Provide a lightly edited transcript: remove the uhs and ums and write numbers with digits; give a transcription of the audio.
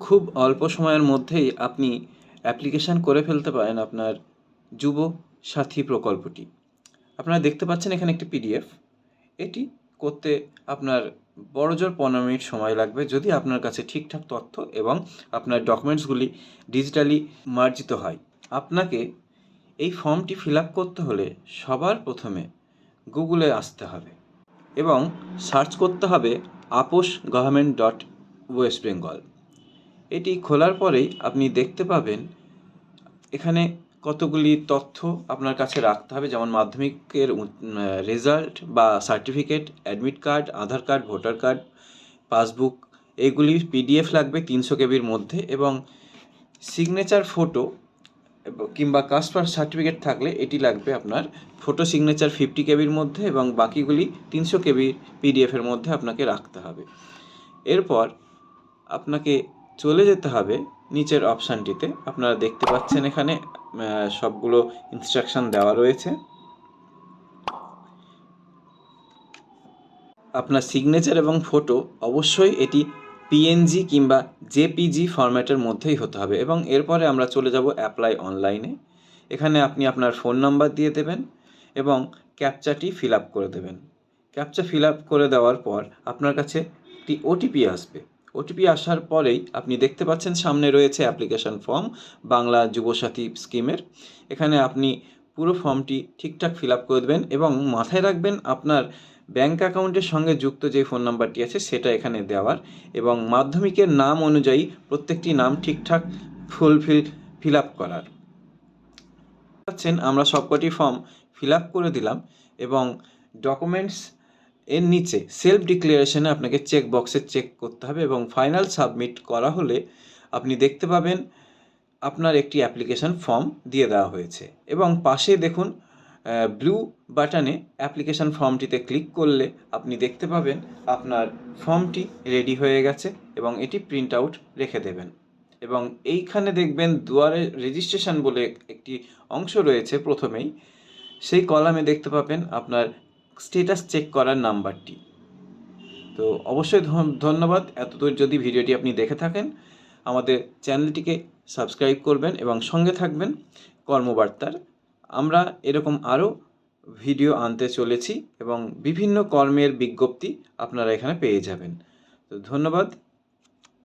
খুব অল্প সময়ের মধ্যেই আপনি অ্যাপ্লিকেশান করে ফেলতে পারেন আপনার যুব সাথী প্রকল্পটি। আপনারা দেখতে পাচ্ছেন এখানে একটি পিডিএফ। এটি করতে আপনার বড়জোর 15 মিনিট সময় লাগবে যদি আপনার কাছে ঠিকঠাক তথ্য এবং আপনার ডকুমেন্টসগুলি ডিজিটালি মার্জিত হয়। আপনাকে এই ফর্মটি ফিল আপ করতে হলে সবার প্রথমে গুগলে আসতে হবে এবং সার্চ করতে হবে আপোস গভর্নমেন্ট ডট ওয়েস্ট বেঙ্গল। এটি খোলার পরেই আপনি দেখতে পাবেন এখানে কতগুলি তথ্য আপনার কাছে রাখতে হবে, যেমন মাধ্যমিকের রেজাল্ট বা সার্টিফিকেট, অ্যাডমিট কার্ড, আধার কার্ড, ভোটার কার্ড, পাসবুক। এগুলি পিডিএফ লাগবে 300 কেবির মধ্যে এবং সিগনেচার ফটো কিংবা কাস্ট সার্টিফিকেট থাকলে এটি লাগবে আপনার ফটো সিগনেচার 50 কেবির মধ্যে এবং বাকিগুলি 300 কেবি পিডিএফের মধ্যে আপনাকে রাখতে হবে। এরপর আপনাকে চলে যেতে হবে নিচের অপশানটিতে। আপনারা দেখতে পাচ্ছেন এখানে সবগুলো ইনস্ট্রাকশন দেওয়া রয়েছে। আপনার সিগনেচার এবং ফটো অবশ্যই এটি পিএনজি কিংবা জেপিজি ফরম্যাটের মধ্যেই হতে হবে এবং এরপরে আমরা চলে যাব অ্যাপ্লাই অনলাইনে। এখানে আপনি আপনার ফোন নাম্বার দিয়ে দেবেন এবং ক্যাপচাটি ফিল আপ করে দেবেন। ক্যাপচা ফিল আপ করে দেওয়ার পর আপনার কাছে একটি ওটিপি আসবে। ওটিপি আসার পরেই আপনি দেখতে পাচ্ছেন সামনে রয়েছে অ্যাপ্লিকেশন ফর্ম বাংলা যুবসাথী স্কিমের। এখানে আপনি পুরো ফর্মটি ঠিকঠাক ফিল আপ করে দেবেন এবং মাথায় রাখবেন আপনার ব্যাঙ্ক অ্যাকাউন্টের সঙ্গে যুক্ত যে ফোন নাম্বারটি আছে সেটা এখানে দেওয়ার এবং মাধ্যমিকের নাম অনুযায়ী প্রত্যেকটি নাম ঠিকঠাক ফিল আপ করার। পাচ্ছেন আমরা সবকটি ফর্ম ফিল আপ করে দিলাম এবং ডকুমেন্টস এর নিচে সেলফ ডিক্লারেশনে আপনাকে চেক বক্সে চেক করতে হবে এবং ফাইনাল সাবমিট করা হলে আপনি দেখতে পাবেন আপনার একটি অ্যাপ্লিকেশন ফর্ম দিয়ে দেওয়া হয়েছে এবং পাশে দেখুন ব্লু বাটনে অ্যাপ্লিকেশন ফর্মটিতে ক্লিক করলে আপনি দেখতে পাবেন আপনার ফর্মটি রেডি হয়ে গেছে এবং এটি প্রিন্ট আউট রেখে দেবেন এবং এইখানে দেখবেন দুয়ারে রেজিস্ট্রেশন বলে একটি অংশ রয়েছে প্রথমেই। সেই কলামে দেখতে পাবেন আপনার স্ট্যাটাস চেক করার নাম্বারটি। তো অবশ্যই ধন্যবাদ। এতদূর যদি ভিডিওটি আপনি দেখে থাকেন আমাদের চ্যানেলটিকে সাবস্ক্রাইব করবেন এবং সঙ্গে থাকবেন কর্মবার্তার। আমরা এরকম আরও ভিডিও আনতে চলেছি এবং বিভিন্ন কর্মের বিজ্ঞপ্তি আপনারা এখানে পেয়ে যাবেন। তো ধন্যবাদ।